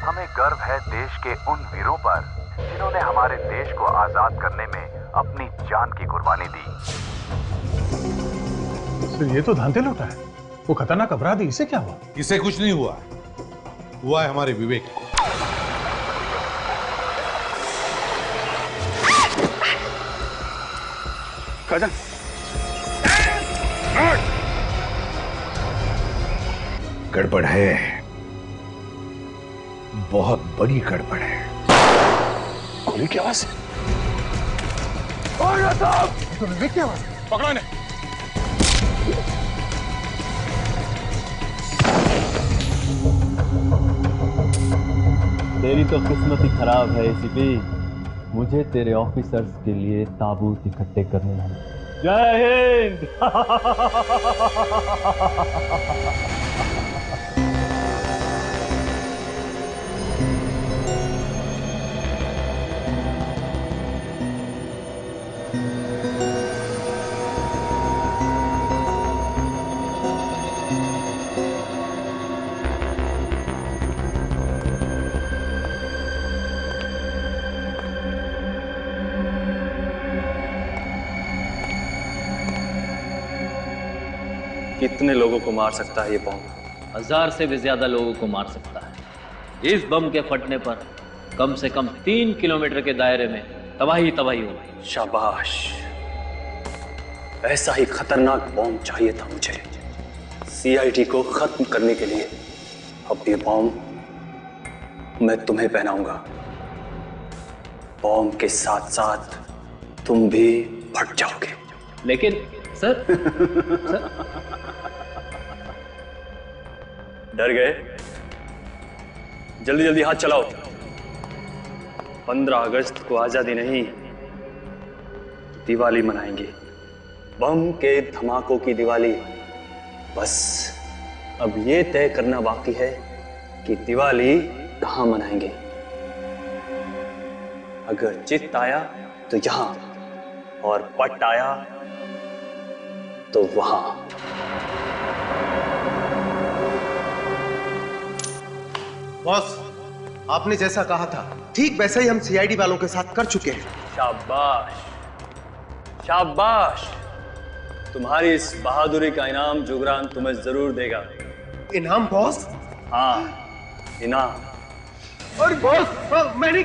हमें गर्व है देश के उन वीरों पर जिन्होंने हमारे देश को आजाद करने में अपनी जान की कुर्बानी दी। तो ये तो धांधे लूटा है, वो खतरनाक अपराधी, इसे क्या हुआ? इसे कुछ नहीं हुआ, हुआ है हमारे विवेक को। काजल, गड़बड़ है, बहुत बड़ी गड़बड़ है। गोली की आवाज है। तो विवेक की आवाज है। पकड़ो इन्हें। तेरी तो किस्मत ही खराब है एसीपी। मुझे तेरे ऑफिसर्स के लिए ताबूत इकट्ठे करने हैं। जय हिंद। कितने लोगों को मार सकता है ये बम? 1000 से भी ज्यादा लोगों को मार सकता है। इस बम के फटने पर कम से कम 3 किलोमीटर के दायरे में तबाही तबाही होगी। शाबाश, ऐसा ही खतरनाक बम चाहिए था मुझे सीआईडी को खत्म करने के लिए। अब ये बम मैं तुम्हें पहनाऊंगा। बम के साथ साथ तुम भी फट जाओगे। लेकिन सर, डर गए? जल्दी जल्दी हाथ चलाओ। 15 अगस्त को आजादी नहीं, दिवाली मनाएंगे। बम के धमाकों की दिवाली। बस अब ये तय करना बाकी है कि दिवाली कहां मनाएंगे। अगर चित आया तो यहां, और पट आया तो वहां। बॉस, आपने जैसा कहा था ठीक वैसा ही हम सीआईडी वालों के साथ कर चुके हैं। शाबाश, शाबाश। तुम्हारी इस बहादुरी का इनाम जुगरान तुम्हें जरूर देगा। इनाम बॉस? हाँ, इनाम। और बॉस, मैंने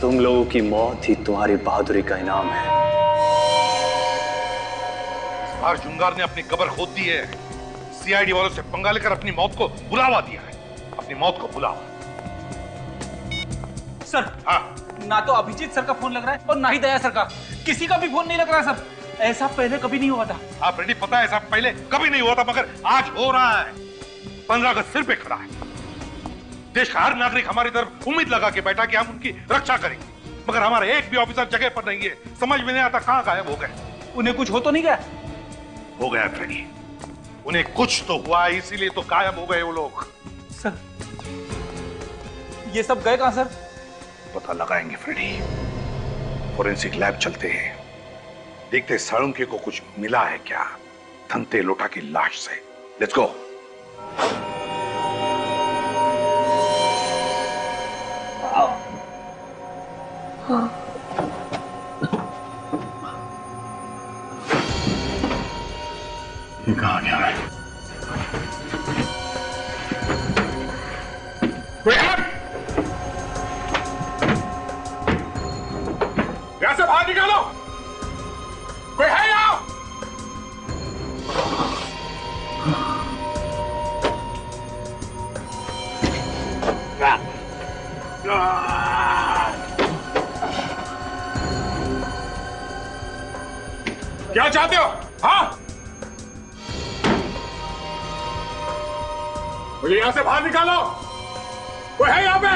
तुम लोगों की मौत ही तुम्हारी बहादुरी का इनाम है। इस बार जुंगार ने अपनी कब्र खोद दी है। सीआईडी वालों से पंगा लेकर अपनी मौत को बुलावा दिया है। अपनी मौत को बुलावा। सर, हाँ, ना तो अभिजीत सर का फोन लग रहा है और ना ही दया सर का। किसी का भी फोन नहीं लग रहा सर। ऐसा पहले कभी नहीं हुआ था। आप रेडी, पता है ऐसा पहले कभी नहीं हुआ था, मगर आज हो रहा है। 15 अगस्त सिर पे खड़ा है। देश का हर नागरिक हमारी तरफ उम्मीद लगा के बैठा कि हम उनकी रक्षा करेंगे, मगर हमारा एक भी ऑफिसर जगह पर नहीं है। समझ में नहीं आता कहां गायब हो गए। उन्हें कुछ हो तो नहीं गया? हो गया फ्रेडी, उन्हें कुछ तो हुआ, इसीलिए तो गायब हो गए वो लोग। सर, ये सब गए कहां सर? पता लगाएंगे फ्रेडी। फोरेंसिक लैब चलते हैं, देखते साळुंखे को कुछ मिला है क्या धनते लोटा की लाश से। Let's go. ये कहाँ गया है? यहां से बाहर निकालो। कोई है यहाँ? क्या चाहते हो? हाँ, मुझे यहां से बाहर निकालो। कोई है यहाँ पे?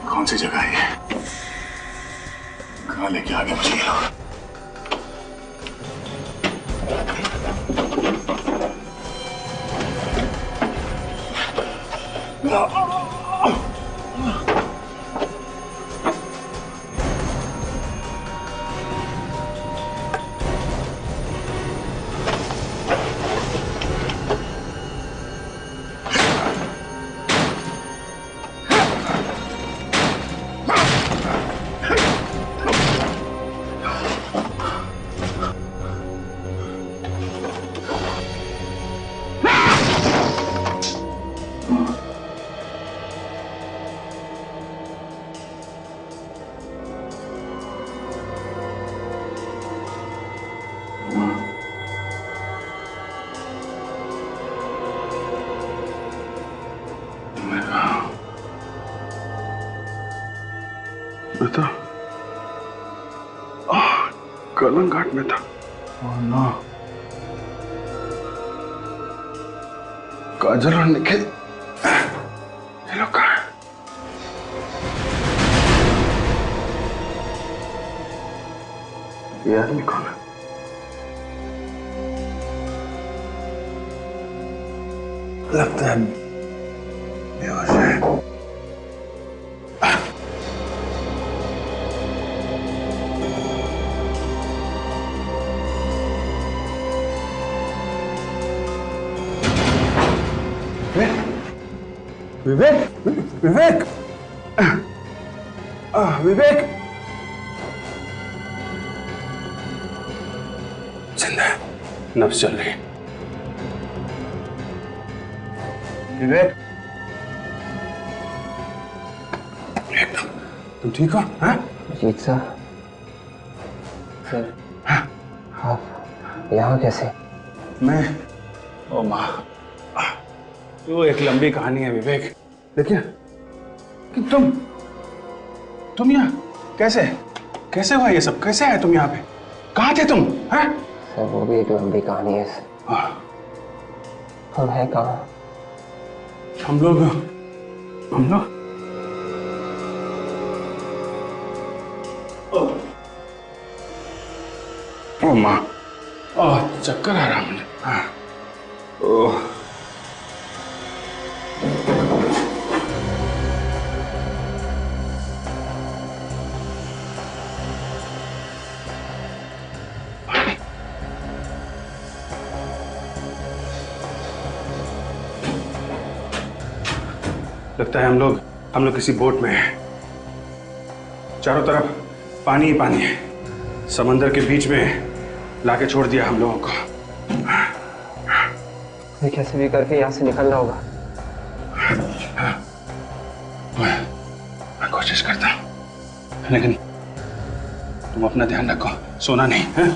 कौन सी जगह है? कहाँ लेके आ गए मुझे ये लोग? मैं तो कलंग घाट में था। Oh no. काजल और निखिल ये लोग कहाँ हैं? ये आदमी कौन है? लगता है बेहोश है। विवेक, विवेक, विवेक जिंदा है, नब्ज चल रही है। विवेक, एकदम तुम ठीक हो? हाँ? जीत सर, आप यहाँ कैसे? मैं ओ माँ, वो एक लंबी कहानी है विवेक, लेकिन तुम यहाँ कैसे कैसे हुआ ये सब? कैसे आए तुम यहाँ पे? कहाँ थे तुम? हैं? सर वो भी एक लंबी कहानी है सर। हम हैं कहाँ? हम लोग ओ माँ, चक्कर आ रहा मुझे। हाँ, ओह लगता है हम लोग किसी बोट में हैं। चारों तरफ पानी ही पानी है। समंदर के बीच में लाके छोड़ दिया हम लोगों को। हमें कैसे भी करके यहाँ से निकलना होगा। मैं कोशिश करता हूँ, लेकिन तुम अपना ध्यान रखो, सोना नहीं है?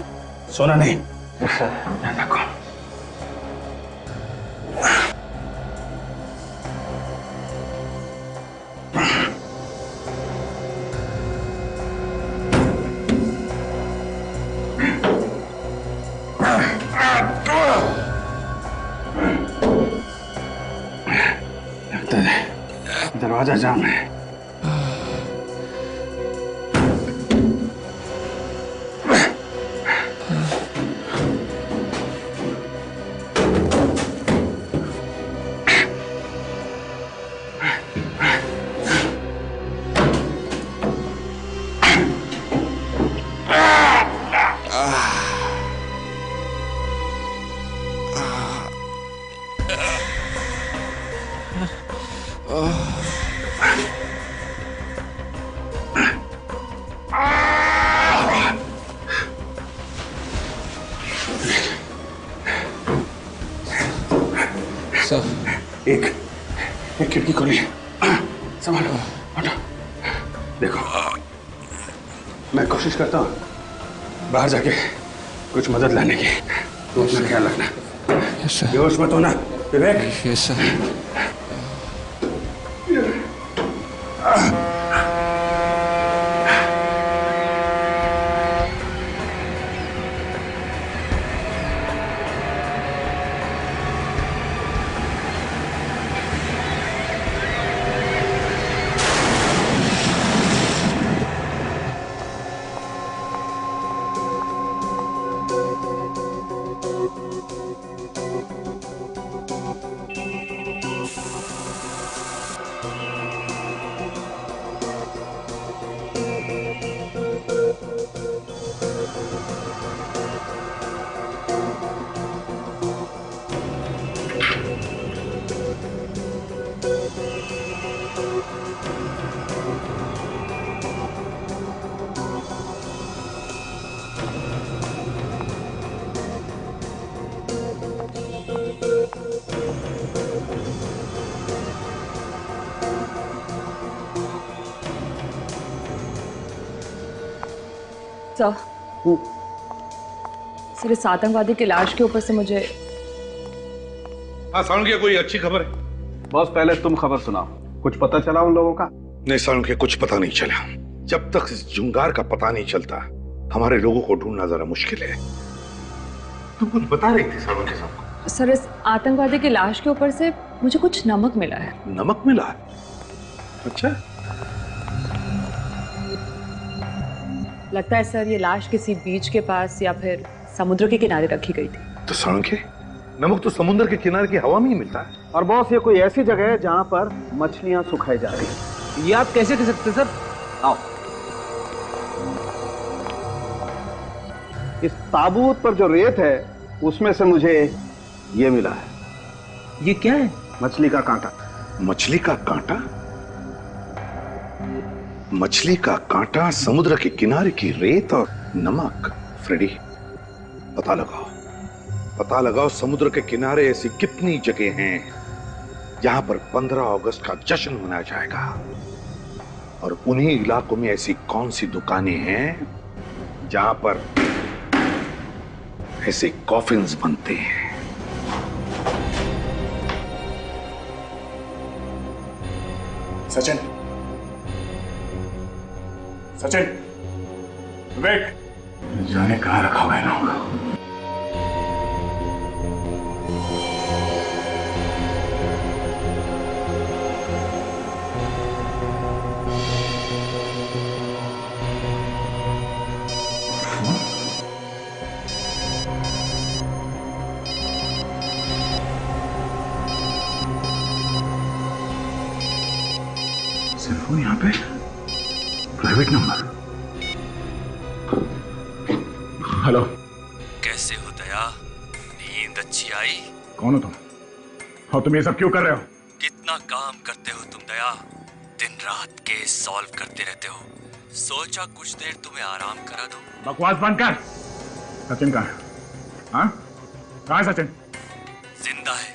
सोना नहीं, ध्यान रखो। दरवाजा जाम है। एक खिड़की खोली है, संभालो, हटो। देखो, मैं कोशिश करता हूँ बाहर जाके कुछ मदद लाने की। तुम अपना ख्याल रखना, बेहोश मत होना विवेक। Yes sir. सर इस आतंकवादी की लाश के ऊपर से मुझे सालुंखिया कोई अच्छी खबर है? बॉस पहले तुम खबर सुनाओ, कुछ पता चला उन लोगों का? नहीं सालुंखिया, कुछ पता नहीं चला। जब तक इस जुंगार का पता नहीं चलता हमारे लोगों को ढूंढना जरा मुश्किल है। तुम कुछ बता रही थी सरों के साथ। सर, इस आतंकवादी की लाश के ऊपर से मुझे कुछ नमक मिला है। नमक मिला है? अच्छा। लगता है सर ये लाश किसी बीच के पास या फिर समुद्र के किनारे रखी गई थी। तो सड़के नमक तो समुद्र के किनारे की हवा में ही मिलता है। और बॉस, ये कोई ऐसी जगह है जहां पर मछलियां सुखाई जा रही हैं। ये आप कैसे कह सकते सर? आओ। इस ताबूत पर जो रेत है उसमें से मुझे ये मिला है। ये क्या है? मछली का कांटा। मछली का कांटा? मछली का कांटा, समुद्र के किनारे की रेत और नमक। फ्रेडी, पता लगाओ समुद्र के किनारे ऐसी कितनी जगह हैं जहां पर 15 अगस्त का जश्न मनाया जाएगा, और उन्हीं इलाकों में ऐसी कौन सी दुकानें हैं जहां पर ऐसे कॉफिन्स बनते हैं। सचिन, विवेक, जाने कहां रखा हुआ है ना। सिर्फ यहाँ पे प्राइवेट नंबर। हेलो, कैसे हो दया? नींद अच्छी आई? कौन हो तुम? और तुम ये सब क्यों कर रहे हो? कितना काम करते हो तुम दया, दिन रात केस सॉल्व करते रहते हो। सोचा कुछ देर तुम्हें आराम करा दो। बकवास बंद कर। सचिन कहाँ है? हाँ, कहाँ है सचिन? जिंदा है,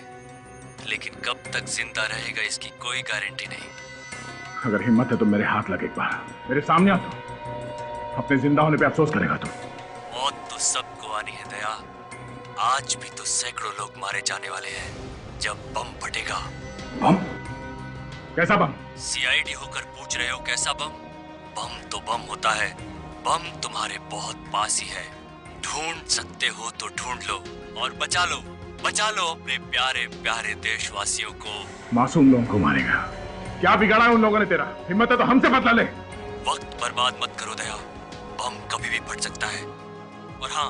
लेकिन कब तक जिंदा रहेगा इसकी कोई गारंटी नहीं। अगर हिम्मत है तो मेरे हाथ लगे, एक बार मेरे सामने आ। तो अपने जिंदा होने पे अफसोस करेगा तू। मौत तो सबको आनी है दया। आज भी तो सैकड़ों लोग मारे जाने वाले हैं जब बम फटेगा। बम? कैसा बम? सीआईडी होकर पूछ रहे हो कैसा बम? बम तो बम होता है। बम तुम्हारे बहुत पास ही है। ढूंढ सकते हो तो ढूंढ लो और बचा लो अपने प्यारे प्यारे देशवासियों को। मासूम लोगों को मारेगा? क्या बिगाड़ा है उन लोगों ने तेरा? हिम्मत है तो हमसे बदला ले। वक्त बर्बाद मत करो दया, बम कभी भी फट सकता है। और हाँ,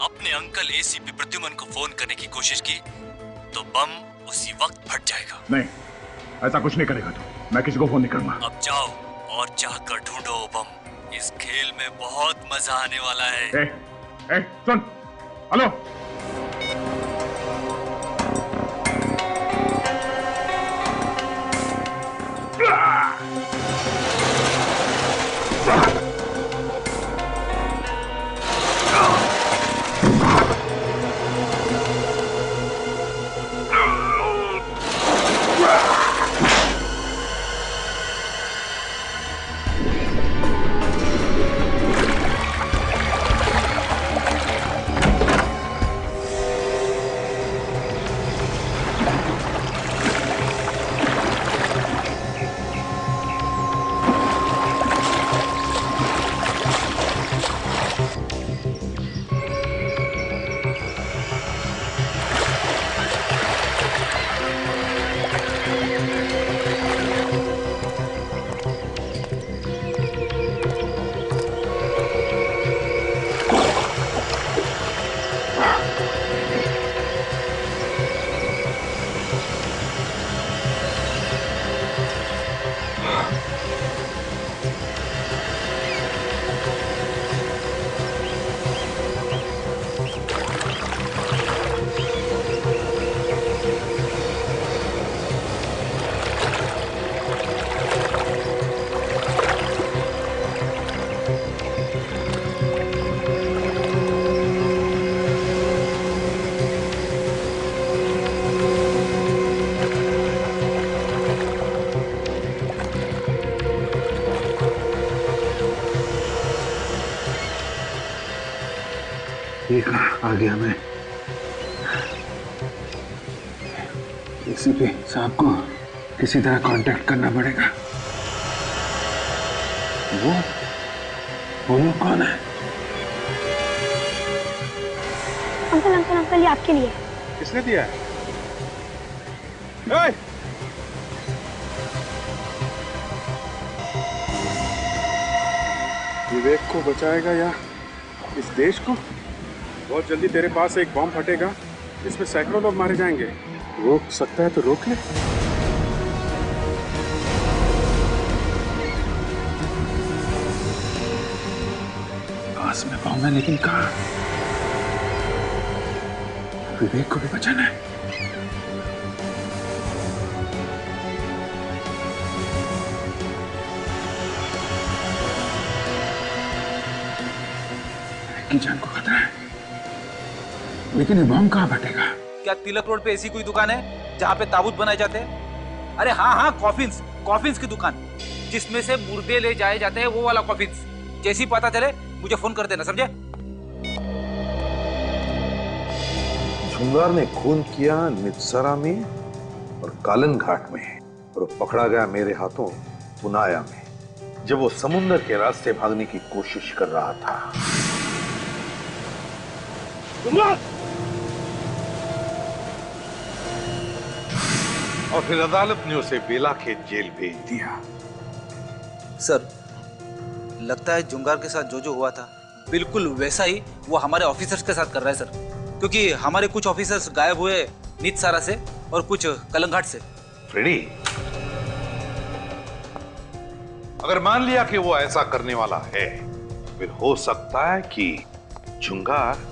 अपने अंकल एसीपी प्रद्युमन को फोन करने की कोशिश की तो बम उसी वक्त फट जाएगा। नहीं, ऐसा कुछ नहीं करेगा तू। मैं किसी को फोन नहीं करूंगा। अब जाओ और जाकर ढूंढो बम। इस खेल में बहुत मजा आने वाला है। सुन, हेलो, ये आ गया। मैं एसीपी साहब को किसी तरह कांटेक्ट करना पड़ेगा। वो वो लोग कौन है? अंकल अंकल अंकल, ये आपके लिए। किसने दिया है? विवेक को बचाएगा या इस देश को? बहुत जल्दी तेरे पास एक बॉम्ब फटेगा, इसमें सैकड़ों लोग मारे जाएंगे। रोक सकता है तो रोक ले। पास में बॉम्ब है, लेकिन कहाँ? विवेक को भी बचाना है। की जान को खतरा है, लेकिन ये बम कहाँ फटेगा? क्या तिलक रोड पे ऐसी कोई दुकान है जहाँ पे ताबूत बनाए जाते हैं? अरे हाँ हाँ, कॉफिन्स की दुकान, जिसमें से मुर्दे ले जाए जाते हैं, वो वाला कॉफिन्स। जैसी पता चले मुझे फोन कर देना, समझे? झुंगार ने खून किया नित्सरा में और कालन घाट में, और पकड़ा गया मेरे हाथों पुनाया में, जब वो समुद्र के रास्ते भागने की कोशिश कर रहा था। और फिर अदालत ने उसे बेलाखेत जेल भेज दिया। सर, लगता है जुंगार के साथ जो हुआ था बिल्कुल वैसा ही वो हमारे ऑफिसर्स के साथ कर रहा है सर, क्योंकि हमारे कुछ ऑफिसर्स गायब हुए नित्सारा से और कुछ कलंघाट से। फ्रेडी, अगर मान लिया कि वो ऐसा करने वाला है, फिर हो सकता है कि जुंगार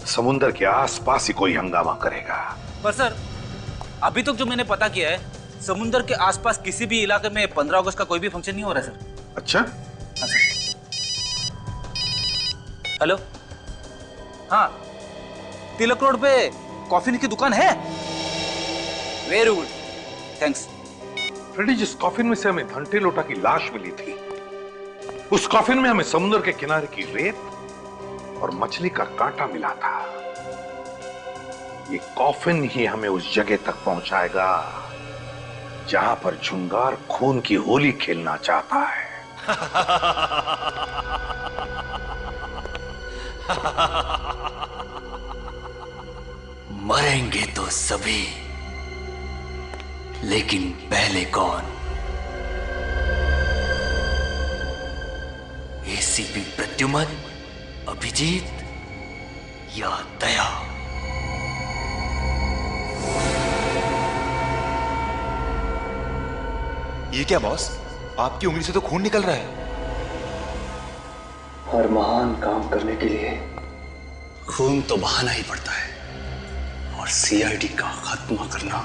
समुद्र के आसपास ही कोई हंगामा करेगा। पर सर, अभी तक जो मैंने पता किया है, समुद्र के आसपास किसी भी इलाके में 15 अगस्त का कोई भी फंक्शन नहीं हो रहा है सर। अच्छा? हाँ सर। हेलो, हाँ, तिलक रोड पे कॉफिन की दुकान है। Very good, thanks. फ्रेडी, जिस कॉफिन में से हमें घंटे लोटा की लाश मिली थी, उस कॉफिन में हमें समुद्र के किनारे की रेत और मछली का कांटा मिला था। ये कॉफिन ही हमें उस जगह तक पहुंचाएगा जहां पर झुंगार खून की होली खेलना चाहता है। मरेंगे तो सभी, लेकिन पहले कौन? एसीपी प्रद्युमन, अभिजीत या दया? ये क्या बॉस, आपकी उंगली से तो खून निकल रहा है। हर महान काम करने के लिए खून तो बहाना ही पड़ता है, और सीआईडी का खात्मा करना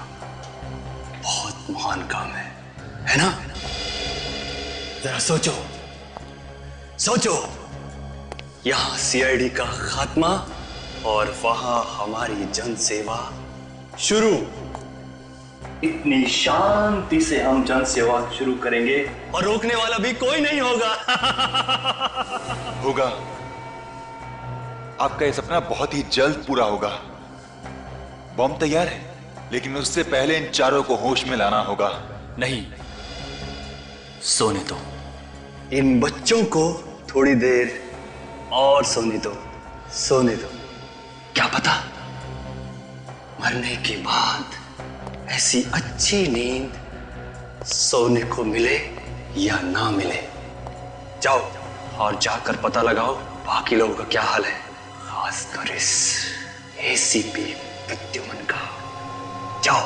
बहुत महान काम है ना? जरा सोचो, यहां सीआईडी का खात्मा और वहां हमारी जन सेवा शुरू। इतनी शांति से हम जन सेवा शुरू करेंगे और रोकने वाला भी कोई नहीं होगा। होगा। आपका यह सपना बहुत ही जल्द पूरा होगा। बॉम्ब तैयार है, लेकिन उससे पहले इन चारों को होश में लाना होगा। नहीं, सोने दो। इन बच्चों को थोड़ी देर और सोने दो। क्या पता मरने के बाद ऐसी अच्छी नींद सोने को मिले या ना मिले। जाओ और जाकर पता लगाओ बाकी लोगों का क्या हाल है, खासकर इस एसीपी प्रद्युमन का। जाओ।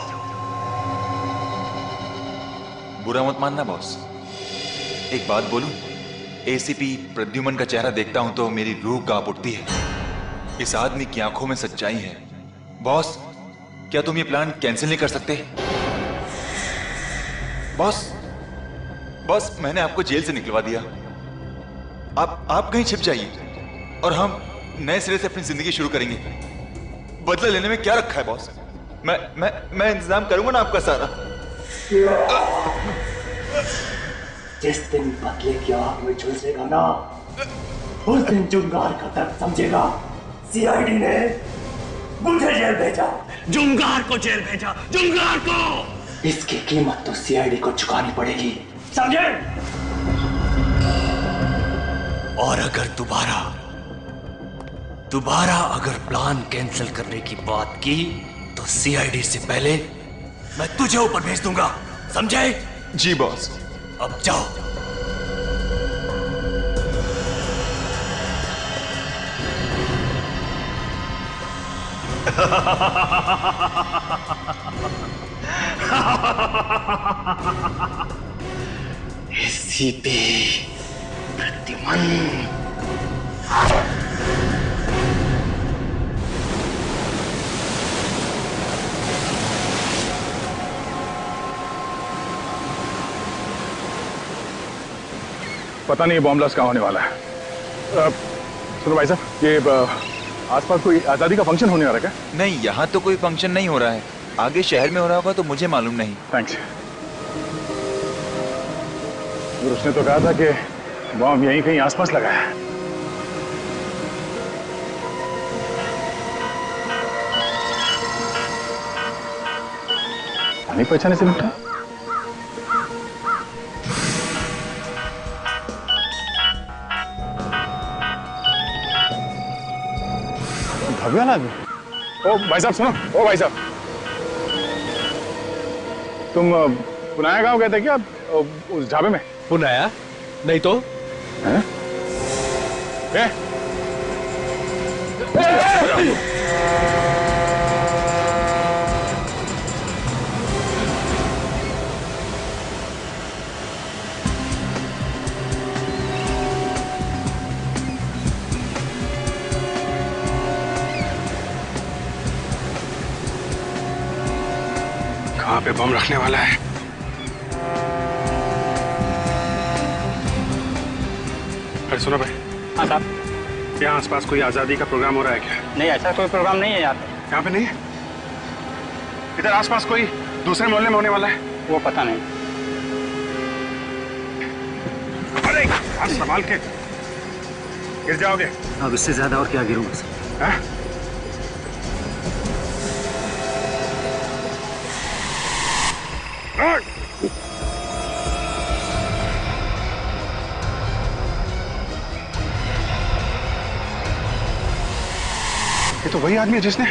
बुरा मत मानना बॉस, एक बात बोलूं? एसीपी प्रद्युमन का चेहरा देखता हूं तो मेरी रूह कांप उठती है। इस आदमी की आंखों में सच्चाई है। बॉस, क्या तुम ये प्लान कैंसिल नहीं कर सकते? बॉस, मैंने आपको जेल से निकलवा दिया। आप कहीं छिप जाइए और हम नए सिरे से अपनी जिंदगी शुरू करेंगे। बदला लेने में क्या रखा है बॉस? मैं इंतजाम करूंगा ना आपका सारा। जिस दिन बदले की आग में झुलसेगा ना, उस दिन जुंगार का दर्द समझेगा। सीआईडी ने मुझे जेल भेजा, जुंगार को जेल भेजा, जुंगार को। इसकी कीमत तो सीआईडी को चुकानी पड़ेगी, समझे? और अगर दोबारा अगर प्लान कैंसिल करने की बात की तो सीआईडी से पहले मैं तुझे ऊपर भेज दूंगा, समझे? जी बॉस। अब जाओ। एसीपी प्रद्युमन। पता नहीं बॉम्ब ब्लास्ट कहाँ होने वाला है। सुनो भाई साहब, ये आसपास कोई आजादी का फंक्शन होने वाला है क्या? नहीं, यहाँ तो कोई फंक्शन नहीं हो रहा है। आगे शहर में हो रहा होगा तो मुझे मालूम नहीं। थैंक्स। और उसने तो कहा था कि बॉम्ब यहीं कहीं आसपास लगा है। नहीं पहचाने से लगता। भव्या ना। ओ भाई साहब सुनो, ओ भाई साहब, तुम पुनाया गांव गए थे क्या उस ढाबे में? पुनाया? नहीं तो। हैं? कहाँ पे बम रखने वाला है? अरे सुनो भाई। हाँ साहब। यहाँ आसपास कोई आजादी का प्रोग्राम हो रहा है क्या? नहीं, ऐसा कोई प्रोग्राम नहीं है यहाँ पे। यहाँ पे नहीं है? इधर आसपास कोई दूसरे मोहल्ले में होने वाला है? वो पता नहीं। अरे यार संभाल के, गिर जाओगे। अब इससे ज्यादा और क्या गिरूंगा सर? हाँ? ये तो वही आदमी है जिसने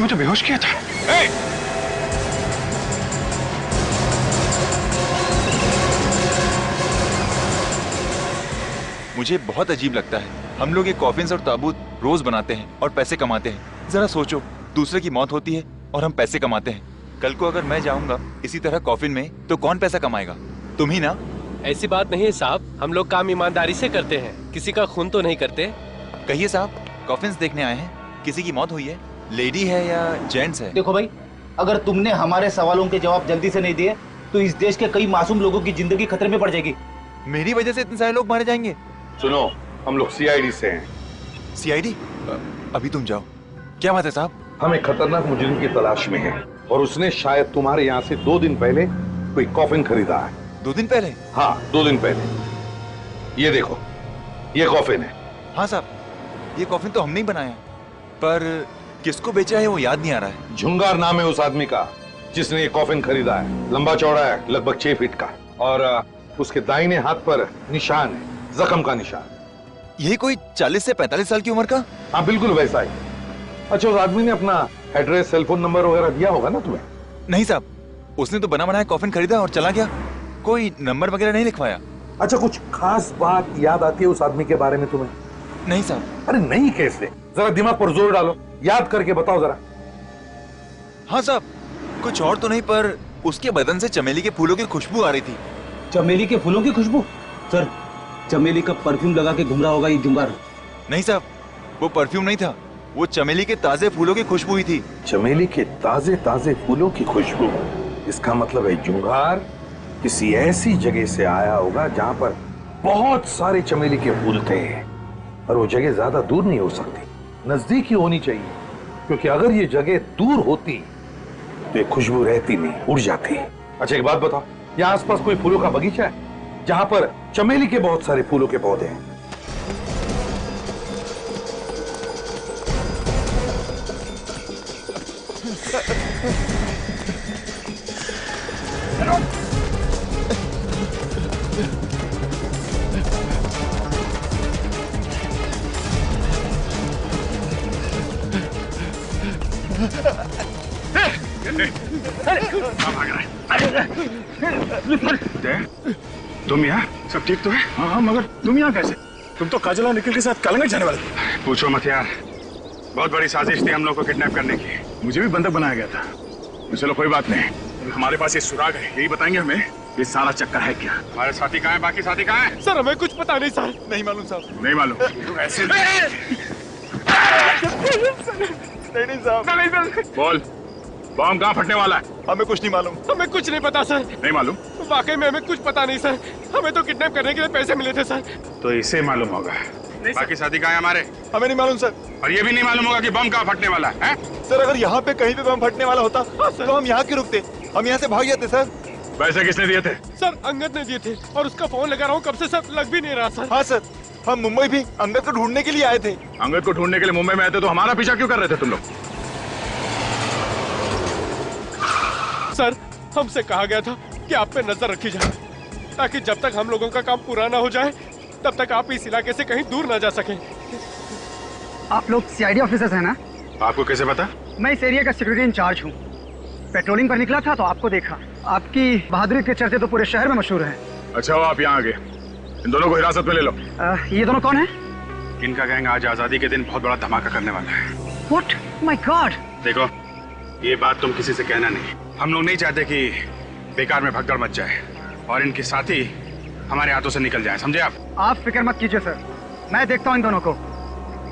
मुझे बेहोश किया था। मुझे बहुत अजीब लगता है। हम लोग ये कॉफिन्स और ताबूत रोज बनाते हैं और पैसे कमाते हैं। जरा सोचो, दूसरे की मौत होती है और हम पैसे कमाते हैं। कल को अगर मैं जाऊंगा इसी तरह कॉफिन में तो कौन पैसा कमाएगा? तुम ही ना। ऐसी बात नहीं है साहब, हम लोग काम ईमानदारी से करते हैं, किसी का खून तो नहीं करते। कहिए साहब, कॉफिन्स देखने आए हैं, किसी की मौत हुई है? लेडी है या जेंट्स है? देखो भाई, अगर तुमने हमारे सवालों के जवाब जल्दी से नहीं दिए तो इस देश के कई मासूम लोगों की जिंदगी खतरे में पड़ जाएगी। मेरी वजह से इतने सारे लोग मारे जाएंगे? सुनो, हम लोग सीआईडी से हैं। सीआईडी? अभी तुम जाओ। क्या बात है साहब? हम एक खतरनाक मुजरिम की तलाश में हैं और उसने शायद तुम्हारे यहाँ से 2 दिन पहले कोई कॉफिन खरीदा है। 2 दिन पहले? हाँ, 2 दिन पहले। ये देखो, ये कॉफिन है। हाँ साहब, ये कॉफिन तो हमने ही बनाया, पर किसको बेचा है वो याद नहीं आ रहा है। झुंगार नाम है उस आदमी का जिसने ये कॉफिन खरीदा है। लंबा चौड़ा है, लगभग 6 फीट का, और उसके दाहिने हाथ पर निशान है, जख्म का निशान। यही कोई 40 से 45 साल की उम्र का? हाँ बिल्कुल वैसा ही। अच्छा, उस आदमी ने अपना एड्रेस, सेलफोन नंबर वगैरह दिया होगा ना तुम्हें? नहीं साहब, उसने तो बना बनाया कॉफिन खरीदा और चला गया, कोई नंबर वगैरह नहीं लिखवाया। अच्छा, कुछ खास बात याद आती है उस आदमी के बारे में तुम्हें? नहीं साहब। अरे नहीं कैसे? जरा दिमाग पर जोर डालो, याद करके बताओ जरा। हाँ साहब, कुछ और तो नहीं, पर उसके बदन से चमेली के फूलों की खुशबू आ रही थी। चमेली के फूलों की खुशबू? सर, चमेली का परफ्यूम लगा के घूम रहा होगा ये जुंगार। नहीं साहब, वो परफ्यूम नहीं था, वो चमेली के ताजे फूलों की खुशबू ही थी। चमेली के ताजे ताजे फूलों की खुशबू? इसका मतलब है जुंगार किसी ऐसी जगह से आया होगा जहां पर बहुत सारे चमेली के फूल थे, और वो जगह ज्यादा दूर नहीं हो सकती, नजदीक ही होनी चाहिए, क्योंकि अगर ये जगह दूर होती तो ये खुशबू रहती नहीं, उड़ जाती। अच्छा एक बात बताओ, यहाँ आसपास कोई फूलों का बगीचा है जहां पर चमेली के बहुत सारे फूलों के पौधे हैं? तुम यहाँ सब ठीक तो है? हाँ, मगर तुम यहाँ कैसे? तुम तो काजल और निखिल के साथ कलंगट जाने वाले थे। पूछो मत यार, बहुत बड़ी साजिश थी हम लोग को किडनैप करने की। मुझे भी बंधक बनाया गया था। चलो कोई बात नहीं, हमारे पास ये सुराग है, यही बताएंगे हमें ये सारा चक्कर है क्या। हमारे साथी कहाँ है? बाकी साथी कहाँ है? सर हमें कुछ पता नहीं सर। नहीं मालूम साहब। नहीं मालूम? तो ऐसे नहीं साहब। बोल, बॉम्ब कहाँ फटने वाला है? हमें कुछ नहीं मालूम। हमें कुछ नहीं पता सर। नहीं मालूम? वाकई में हमें कुछ पता नहीं सर। हमें तो किडनैप करने के लिए पैसे मिले थे सर। तो इसे मालूम होगा। बाकी साथी कहाँ है हमारे? हमें नहीं मालूम सर। और ये भी नहीं मालूम होगा कि बम कहाँ फटने वाला है? सर अगर यहाँ पे कहीं पे बम फटने वाला होता तो हम यहाँ क्यों रुकते? हम यहाँ से भाग जाते सर। पैसे किसने दिए थे? सर अंगद ने दिए थे और उसका फोन लगा रहा हूँ कब से सर, लग भी नहीं रहा सर। हाँ सर, हम मुंबई भी अंगद को ढूंढने के लिए आए थे। अंगद को ढूंढने के लिए मुंबई में आए थे तो हमारा पीछा क्यों कर रहे थे तुम लोग? सर हमसे कहा गया था कि आप पे नजर रखी जाए ताकि जब तक हम लोगों का काम पूरा ना हो जाए तब तक आप इस इलाके से कहीं दूर ना जा सकें। आप लोग सीआईडी ऑफिसर्स हैं ना? आपको कैसे पता? मैं इस एरिया का सिक्योरिटी इंचार्ज हूँ। पेट्रोलिंग पर निकला था तो आपको देखा। आपकी बहादुरी के चर्चे तो पूरे शहर में मशहूर हैं। अच्छा वो आप यहाँ आ गए। इन दोनों को हिरासत में ले लो। ये दोनों कौन है? इनका गैंग आज आजादी के दिन बहुत बड़ा धमाका करने वाला है। What? My God! देखो ये बात तुम किसी से कहना नहीं। हम लोग नहीं चाहते कि बेकार में भगदड़ मच जाए और इनके साथी हमारे हाथों से निकल जाए, समझे आप? आप फिक्र मत कीजिए सर, मैं देखता हूँ इन दोनों को।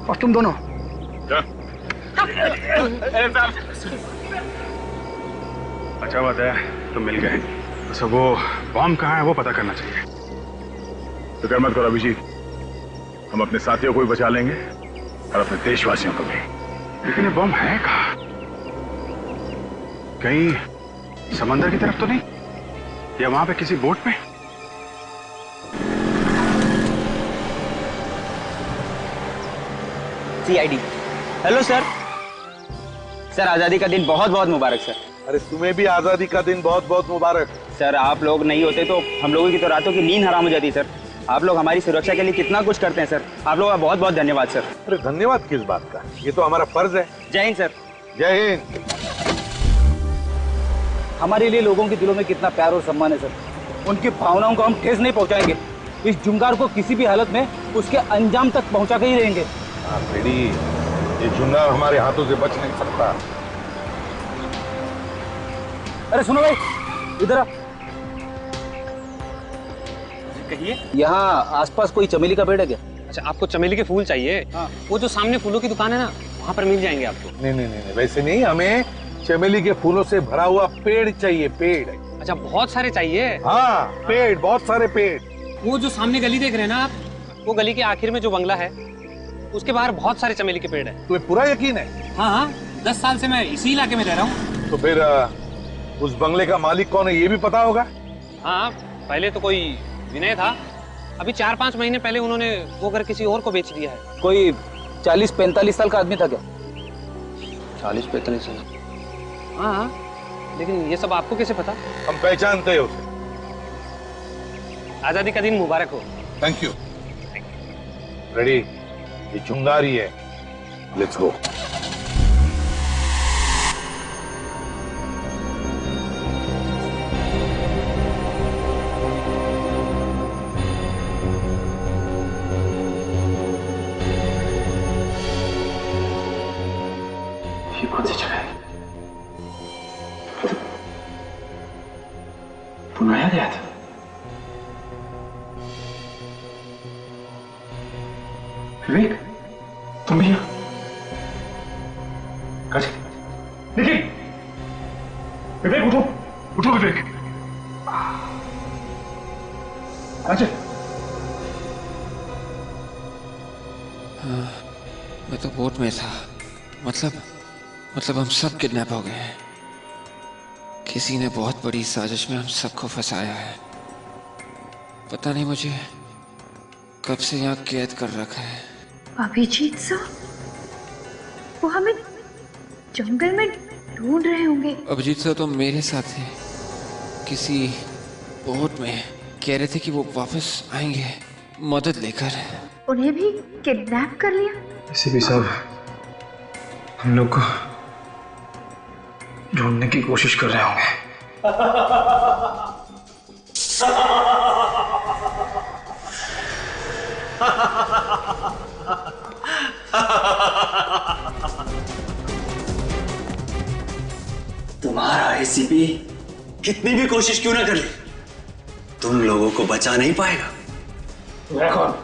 और तुम दोनों अच्छा बात है तुम मिल गए। अच्छा वो बॉम्ब कहाँ है वो पता करना चाहिए। फिक्र मत करो अभिजीत, हम अपने साथियों को भी बचा लेंगे और अपने देशवासियों को भी। लेकिन ये बॉम्ब है कहाँ? कहीं समंदर की तरफ तो नहीं, या वहां पे किसी बोट पे? सीआईडी। Hello sir. सर आजादी का दिन बहुत बहुत मुबारक सर। अरे तुम्हें भी आजादी का दिन बहुत बहुत मुबारक। सर आप लोग नहीं होते तो हम लोगों की तो रातों की नींद हराम हो जाती सर। आप लोग हमारी सुरक्षा के लिए कितना कुछ करते हैं सर। आप लोगों का बहुत बहुत धन्यवाद सर। अरे धन्यवाद किस बात का, ये तो हमारा फर्ज है। जय हिंद सर। जय हिंद। हमारे लिए लोगों के दिलों में कितना प्यार और सम्मान है सर। उनकी भावनाओं को हम ठेस नहीं पहुंचाएंगे। इस जुंगार को किसी भी हालत में उसके अंजाम तक पहुंचा के ही रहेंगे। हाँ बेटी, ये जुंगार हमारे हाथों से बच नहीं सकता। अरे सुनो भाई, इधर आ। कहिए। यहाँ आसपास कोई चमेली का पेड़ है क्या? अच्छा आपको चमेली के फूल चाहिए? हाँ। वो जो सामने फूलों की दुकान है ना, वहाँ पर मिल जाएंगे आपको। नहीं नहीं नहीं, वैसे नहीं, हमें चमेली के फूलों से भरा हुआ पेड़ चाहिए। पेड़? अच्छा बहुत सारे चाहिए? हाँ पेड़, बहुत सारे पेड़। वो जो सामने गली देख रहे हैं ना आप, वो गली के आखिर में जो बंगला है उसके बाहर बहुत सारे चमेली के पेड़ है। तुम्हें पूरा यकीन है? हाँ हाँ, 10 साल से मैं इसी इलाके में रह रहा हूँ। तो फिर उस बंगले का मालिक कौन है ये भी पता होगा? हाँ पहले तो कोई विनय था, अभी 4-5 महीने पहले उन्होंने वो घर किसी और को बेच दिया है। कोई 40-45 साल का आदमी था क्या? 40-45 साल? हाँ लेकिन ये सब आपको कैसे पता? हम पहचानते हैं उसे। आजादी का दिन मुबारक हो। Thank you. रेडी? ये चुंगारी है, लेट्स गो। ये कौन सी जगह है? बनाया गया था। विवेक, तुम भी यहाँ? निखिल, विवेक उठो, उठो विवेक। अजय, मैं तो बोट में था। मतलब हम सब किडनैप हो गए हैं। किसी ने बहुत बड़ी साजिश में हम सबको फंसाया है। पता नहीं मुझे कब से यहाँ कैद कर रखा है। अभिजीत सर, वो हमें जंगल में ढूंढ रहे होंगे। अभिजीत सर तो मेरे साथ थे, किसी बोट में। कह रहे थे कि वो वापस आएंगे मदद लेकर। उन्हें भी किडनैप कर लिया? इसे भी सब हम लोग को ढूंढने की कोशिश कर रहे होंगे। तुम्हारा एसीपी कितनी भी कोशिश क्यों ना कर ले, तुम लोगों को बचा नहीं पाएगा। मैं कौन?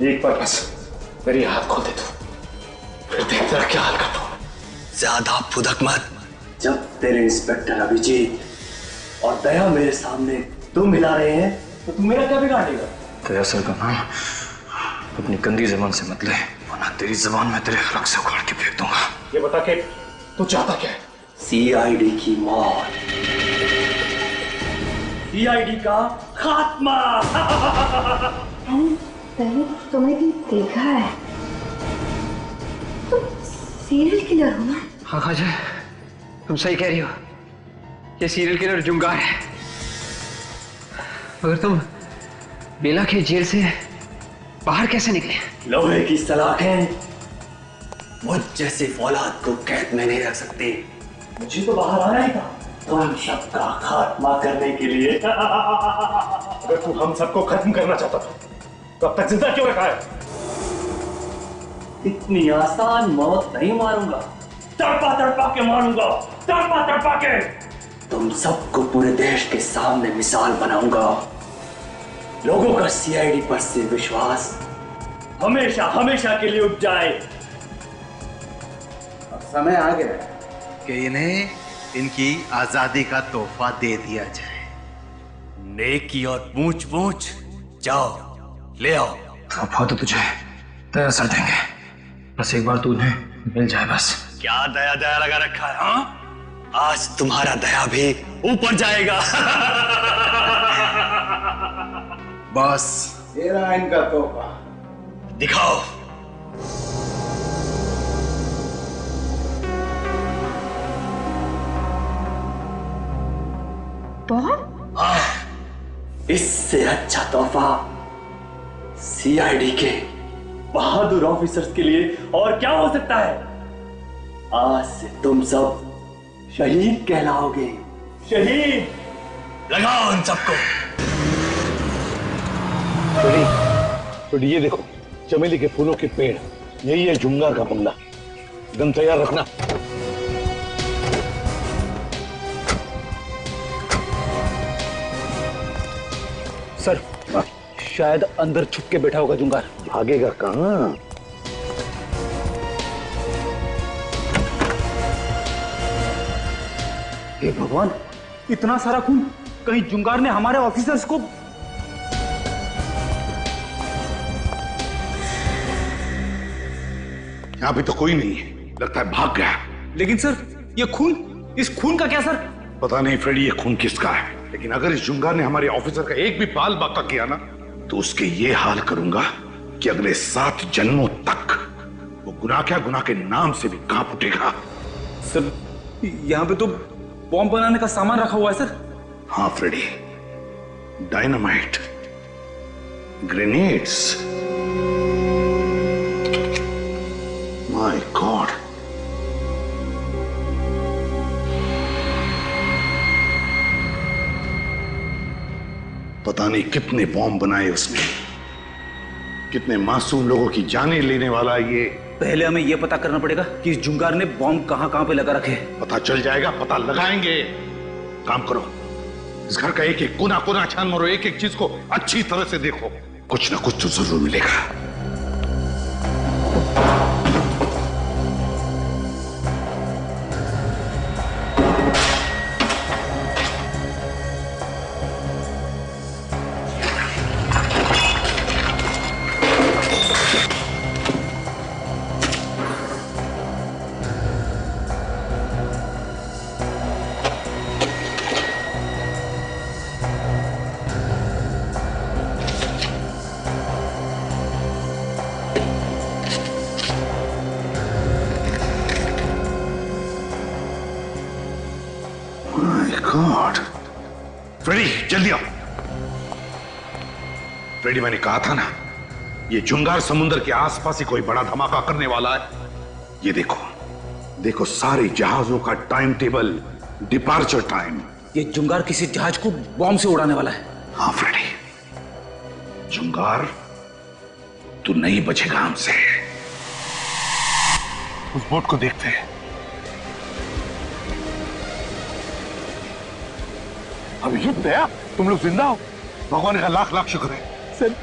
एक बार बस मेरी हाथ खोल दे तू, फिर देख तेरा क्या हाल करता हूं। ज्यादा फुदक मत। जब तेरे इंस्पेक्टर अभिजीत और दया मेरे सामने तुम मिला रहे हैं तो तू मेरा क्या बिगाड़ेगा? दया सर का नाम अपनी गंदी जबान से मत ले, वरना तेरी जबान में तेरे हलक से उखाड़ के फेंक दूंगा। ये बता के तू चाहता क्या है? सीआईडी की मौत, सीआईडी का खात्मा। पहले तुम्हें भी देखा है, तुम सीरियल किलर हो ना? हाँ खाजा, तुम सही कह रही हो, ये सीरियल किलर जुंगार है। मगर तुम बेला के जेल से बाहर कैसे निकले? लोहे की सलाखें मुझ जैसे फौलाद को कैद में नहीं रख सकती। मुझे तो बाहर आना ही था, तुम सबका खात्मा करने के लिए। अगर तू हम सबको खत्म करना चाहता था तो अब तक जिंदा क्यों रखा है? इतनी आसान मौत नहीं मारूंगा, तड़पा तड़पा के मारूंगा, तड़पा तड़पा के। तुम सबको पूरे देश के सामने मिसाल बनाऊंगा। लोगों का सीआईडी पर से विश्वास हमेशा हमेशा के लिए उठ जाए। अब समय आ गया कि इन्हें इनकी आजादी का तोहफा दे दिया जाए। नेकी और पूछ पूछ, जाओ ले आओ। तोहफा तो तुझे दया सर देंगे, बस एक बार तू उन्हें मिल जाए बस। क्या दया दया लगा रखा है? हाँ? आज तुम्हारा दया भी ऊपर जाएगा। बस ये रहा इनका तोहफा, दिखाओ। हाँ, इससे अच्छा तोहफा सीआईडी के बहादुर ऑफिसर्स के लिए और क्या हो सकता है? आज से तुम सब शहीद कहलाओगे। शहीद। लगाओ उन सबको। तो ये देखो, चमेली के फूलों के पेड़, यही है जुंगार का बंगला। गन तैयार रखना। सर, शायद अंदर छुप के बैठा होगा जुंगार। भागेगा कहां? हे भगवान, इतना सारा खून! कहीं जुंगार ने हमारे ऑफिसर्स को... यहां भी तो कोई नहीं है, लगता है भाग गया। लेकिन सर, ये खून, इस खून का क्या सर? पता नहीं फ्रेडी, ये खून किसका है, लेकिन अगर इस जुंगार ने हमारे ऑफिसर का एक भी बाल बाका किया ना, तो उसके ये हाल करूंगा कि अगले 7 जन्मों तक वो गुनाह के नाम से भी कांप उठेगा। सर, यहाँ पे तो बॉम्ब बनाने का सामान रखा हुआ है सर। हाँ Freddy, dynamite, grenades. My God, पता नहीं कितने बॉम्ब बनाए उसने, कितने मासूम लोगों की जानें लेने वाला ये। पहले हमें यह पता करना पड़ेगा कि इस जुंगार ने बॉम्ब कहां पे लगा रखे। पता चल जाएगा, पता लगाएंगे। काम करो, इस घर का एक एक कोना छान मारो, एक एक चीज को अच्छी तरह से देखो, कुछ ना कुछ तो जरूर मिलेगा। फ्रेडी, जल्दी आओ। फ्रेडी, मैंने कहा था ना, ये जुंगार समुद्र के आसपास ही कोई बड़ा धमाका करने वाला है। ये देखो, देखो सारे जहाजों का टाइम टेबल, डिपार्चर टाइम, ये जुंगार किसी जहाज को बॉम्ब से उड़ाने वाला है। हाँ फ्रेडी, जुंगार तू नहीं बचेगा हमसे। उस बोट को देखते हैं। अभिजीत भैया, तुम लोग जिंदा हो, भगवान का लाख लाख शुक्र है। सर,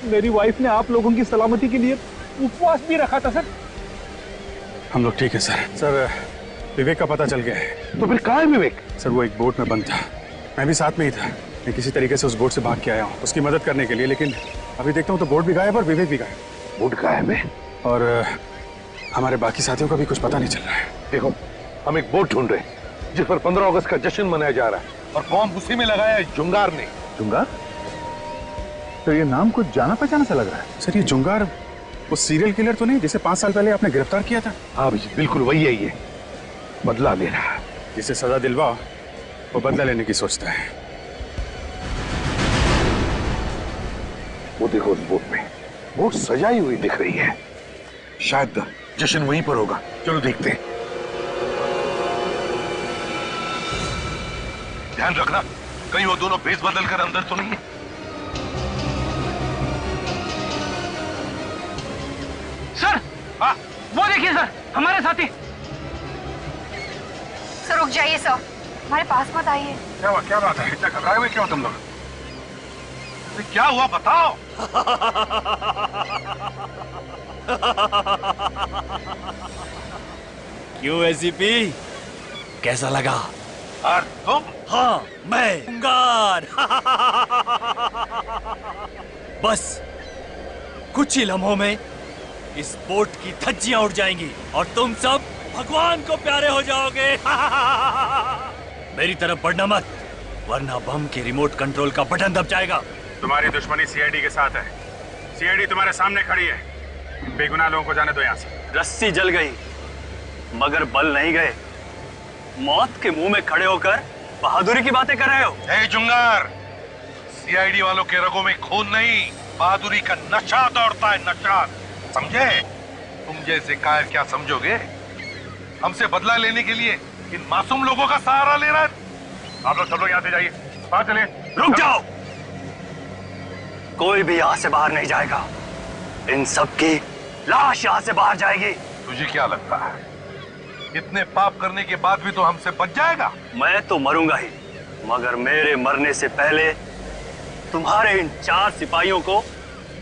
मेरी वाइफ ने आप लोगों की सलामती के लिए उपवास भी रखा था सर। हम लोग ठीक है सर। सर, विवेक का पता चल गया है। तो फिर कहाँ है विवेक? सर, वो एक बोट में बंद था, मैं भी साथ में ही था। मैं किसी तरीके से उस बोट से भाग के आया हूँ उसकी मदद करने के लिए, लेकिन अभी देखता हूँ तो बोट भी गायब और विवेक भी गायब। बोट गायब है और हमारे बाकी साथियों का भी कुछ पता नहीं चल रहा है। देखो, हम एक बोट ढूंढ रहे हैं जिस पर 15 अगस्त का जश्न मनाया जा रहा है, और बॉम्ब उसी में लगाया है जुंगार ने। जुंगार? तो ये नाम कुछ जाना पहचाना सा लग रहा है। सर, ये जुंगार वो सीरियल किलर तो नहीं जिसे 5 साल पहले आपने गिरफ्तार किया था? हाँ अभिजीत, बिल्कुल वही है। ये बदला ले रहा है। जिसे सजा दिलवाओ वो बदला लेने की सोचता है। वो देखो, उस बोट में बोट सजाई हुई दिख रही है। शायद जश्न वहीं पर होगा। चलो देखते हैं। ध्यान रखना कहीं वो दोनों भेस बदल कर अंदर तो नहीं है। सर, वो देखिए सर, हमारे साथी। सर रुक जाइए सर, हमारे पास मत आइए। क्या हुआ? क्या बात है? इतना घबराए हुए क्यों तुम लोग? क्या हुआ बताओ। क्यों एसीपी, कैसा लगा? और तुम? हाँ, मैं जुंगार। बस कुछ ही लम्हों में इस बोट की धज्जियां उड़ जाएंगी और तुम सब भगवान को प्यारे हो जाओगे। मेरी तरफ बढ़ना मत, वरना बम के रिमोट कंट्रोल का बटन दब जाएगा। तुम्हारी दुश्मनी सीआईडी के साथ है। सीआईडी तुम्हारे सामने खड़ी है। बेगुनाह लोगों को जाने दो यहाँ से। रस्सी जल गई मगर बल नहीं गए। मौत के मुंह में खड़े होकर बहादुरी की बातें कर रहे हो। हे जुंगार, सीआईडी वालों के रगों में खून नहीं, बहादुरी का नशा दौड़ता है, नशा। समझे? तुम जैसे कायर क्या समझोगे? हमसे बदला लेने के लिए इन मासूम लोगों का सहारा ले रहा है। आप लोग सब लोग यहाँ से जाइए, बाहर चलिए। रुक जाओ, कोई भी यहाँ से बाहर नहीं जाएगा। इन सब की लाश यहाँ से बाहर जाएगी। तुझे क्या लगता है इतने पाप करने के बाद भी तो हमसे बच जाएगा? मैं तो मरूंगा ही, मगर मेरे मरने से पहले तुम्हारे इन 4 सिपाहियों को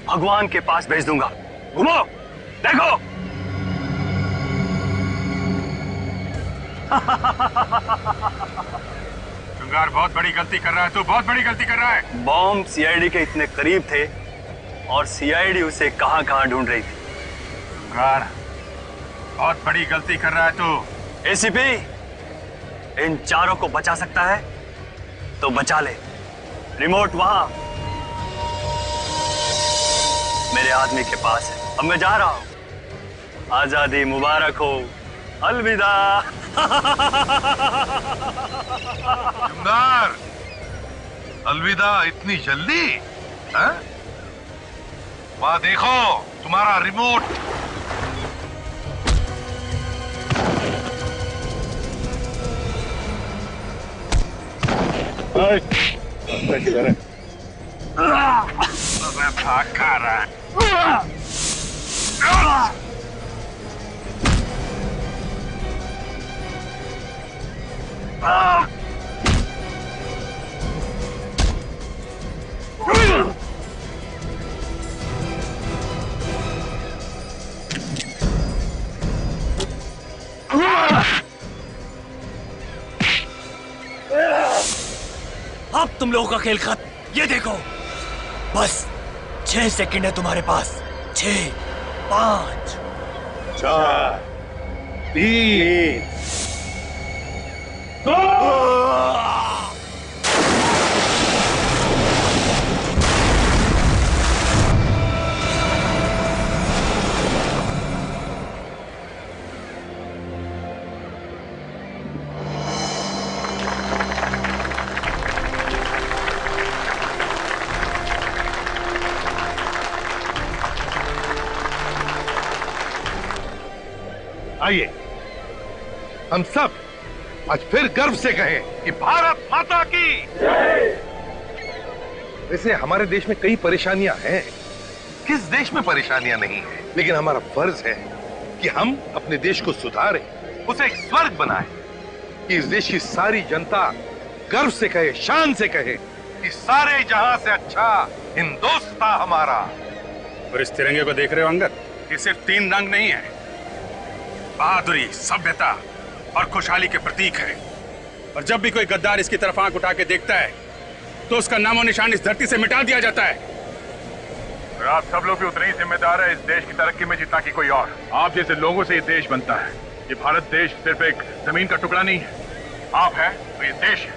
भगवान के पास भेज दूंगा। घुमो, देखो। जुंगार, बहुत बड़ी गलती कर रहा है तू, बहुत बड़ी गलती कर रहा है। बॉम्ब सीआईडी के इतने करीब थे और सीआईडी उसे कहां-कहां ढूंढ रही थी। जुंगार, बहुत बड़ी गलती कर रहा है तू। एसीपी, इन 4 को बचा सकता है तो बचा ले। रिमोट वहां मेरे आदमी के पास है। अब मैं जा रहा हूं। आजादी मुबारक हो। अलविदा। जुंगार, अलविदा इतनी जल्दी? वहां देखो तुम्हारा रिमोट। किधर है? भाग खा रहा है। अब तुम लोगों का खेल खत्म। ये देखो, बस 6 सेकंड है तुम्हारे पास। 6, 5, 4, 3, 2। आइए, हम सब आज फिर गर्व से कहें कि भारत माता की जय। वैसे हमारे देश में कई परेशानियां हैं, किस देश में परेशानियां नहीं है, लेकिन हमारा फर्ज है कि हम अपने देश को सुधारें, उसे एक स्वर्ग बनाएं, कि इस देश की सारी जनता गर्व से कहे, शान से कहे कि सारे जहां से अच्छा हिंदुस्तान हमारा। और इस तिरंगे को देख रहे हो अंगद, ये सिर्फ 3 रंग नहीं है, बहादुरी, सभ्यता और खुशहाली के प्रतीक है। और जब भी कोई गद्दार इसकी तरफ आंख उठा के देखता है तो उसका नामो निशान इस धरती से मिटा दिया जाता है। और आप सब लोग भी उतने ही जिम्मेदार है इस देश की तरक्की में जितना कि कोई और। आप जैसे लोगों से ये देश बनता है। ये भारत देश सिर्फ एक जमीन का टुकड़ा नहीं है, आप हैं तो ये देश है।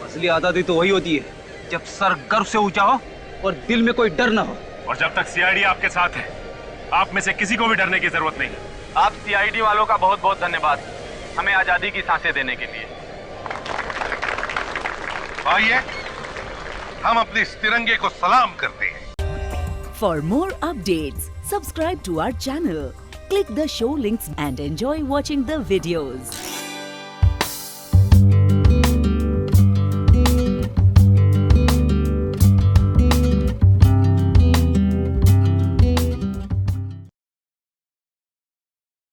असली आजादी तो वही होती है जब सर गर्व से ऊंचा हो और दिल में कोई डर ना हो। और जब तक सीआईडी आपके साथ है, आप में से किसी को भी डरने की जरूरत नहीं। आप सीआईडी वालों का बहुत बहुत धन्यवाद, हमें आजादी की सांसें देने के लिए। आइए हम अपने इस तिरंगे को सलाम करते हैं। For more updates, subscribe to our channel, click the show links and enjoy watching the videos.